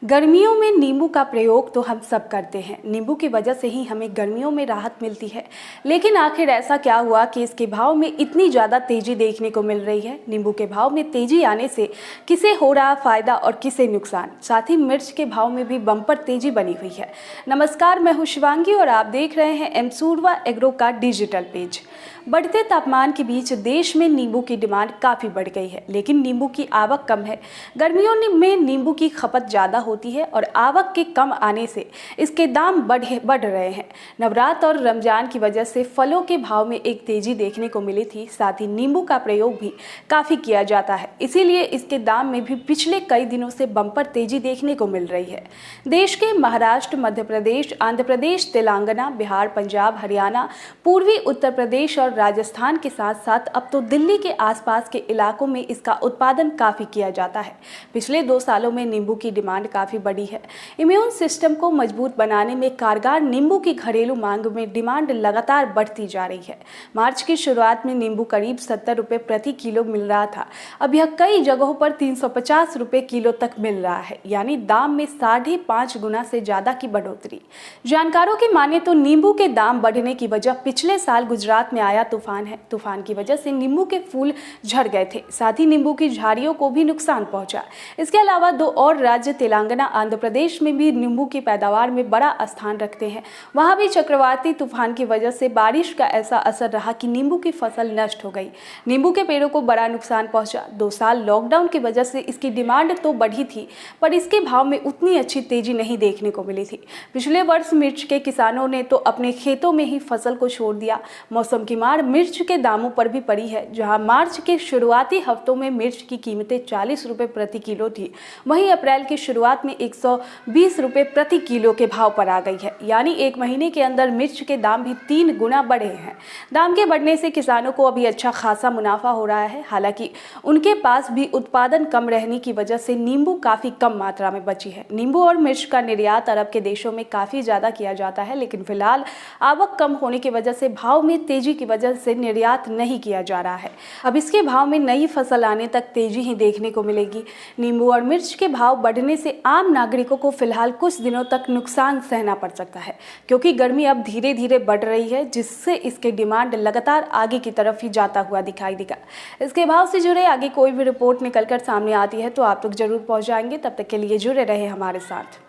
गर्मियों में नींबू का प्रयोग तो हम सब करते हैं। नींबू की वजह से ही हमें गर्मियों में राहत मिलती है। लेकिन आखिर ऐसा क्या हुआ कि इसके भाव में इतनी ज़्यादा तेज़ी देखने को मिल रही है। नींबू के भाव में तेज़ी आने से किसे हो रहा फ़ायदा और किसे नुकसान। साथ ही मिर्च के भाव में भी बम्पर तेज़ी बनी हुई है। नमस्कार, मैं हूं शिवांगी और आप देख रहे हैं एमसूरवा एग्रो का डिजिटल पेज। बढ़ते तापमान के बीच देश में नींबू की डिमांड काफ़ी बढ़ गई है, लेकिन नींबू की आवक कम है। गर्मियों में नींबू की खपत ज़्यादा होती है और आवक के कम आने से इसके दाम बढ़ रहे हैं। नवरात्र और रमजान की वजह से फलों के भाव में एक तेजी देखने को मिली थी। साथ ही नींबू का प्रयोग भी काफ़ी किया जाता है, इसीलिए इसके दाम में भी पिछले कई दिनों से बम्पर तेजी देखने को मिल रही है। देश के महाराष्ट्र, मध्य प्रदेश, आंध्र प्रदेश, तेलंगाना, बिहार, पंजाब, हरियाणा, पूर्वी उत्तर प्रदेश और राजस्थान के साथ साथ अब तो दिल्ली के आसपास के इलाकों में इसका उत्पादन काफ़ी किया जाता है। पिछले 2 सालों में नींबू की डिमांड काफ़ी बढ़ी है। इम्यून सिस्टम को मजबूत बनाने में कारगर नींबू की घरेलू मांग में डिमांड लगातार बढ़ती जा रही है। मार्च की शुरुआत में नींबू करीब 70 रुपये प्रति किलो मिल रहा था। अब यह कई जगहों पर 350 रुपये किलो तक मिल रहा है, यानी दाम में 5.5 गुना से ज़्यादा की बढ़ोतरी। जानकारों की माने तो नींबू के दाम बढ़ने की वजह पिछले साल गुजरात में आया तूफान है। तूफान की वजह से नींबू के फूल झड़ गए थे, साथ ही नींबू की झाड़ियों को भी नुकसान पहुंचा। इसके अलावा 2 और राज्य तेलंगाना, आंध्र प्रदेश में भी नींबू की पैदावार में बड़ा स्थान रखते हैं। वहां भी चक्रवाती तूफान की वजह से बारिश का ऐसा असर रहा कि नींबू की फसल नष्ट हो गई। नींबू के पेड़ों को बड़ा नुकसान पहुंचा। 2 साल लॉकडाउन की वजह से इसकी डिमांड तो बढ़ी थी, पर इसके भाव में उतनी अच्छी तेजी नहीं देखने को मिली थी। पिछले वर्ष मिर्च के किसानों ने तो अपने खेतों में ही फसल को छोड़ दिया। मौसम की मार मिर्च के दामों पर भी पड़ी है। जहां मार्च के शुरुआती हफ्तों में मिर्च की कीमतें 40 रुपये प्रति किलो थी, वहीं अप्रैल की शुरुआत में 120 रुपये प्रति किलो के भाव पर आ गई है। यानी 1 महीने के अंदर मिर्च के दाम भी 3 गुना बढ़े हैं। दाम के बढ़ने से किसानों को अभी अच्छा खासा मुनाफा हो रहा है। हालांकि उनके पास भी उत्पादन कम रहने की वजह से नींबू काफ़ी कम मात्रा में बची है। नींबू और मिर्च का निर्यात अरब के देशों में काफ़ी ज़्यादा किया जाता है, लेकिन फिलहाल आवक कम होने की वजह से भाव में तेजी की वजह से निर्यात नहीं किया जा रहा है। अब इसके भाव में नई फसल आने तक तेजी ही देखने को मिलेगी। नींबू और मिर्च के भाव बढ़ने से आम नागरिकों को फिलहाल कुछ दिनों तक नुकसान सहना पड़ सकता है, क्योंकि गर्मी अब धीरे धीरे बढ़ रही है, जिससे इसके डिमांड लगातार आगे की तरफ ही जाता हुआ दिखाई देगा। इसके भाव से जुड़े आगे कोई भी रिपोर्ट निकलकर सामने आती है तो आप तक जरूर पहुंचाएंगे। तब तक के लिए जुड़े रहे हमारे साथ।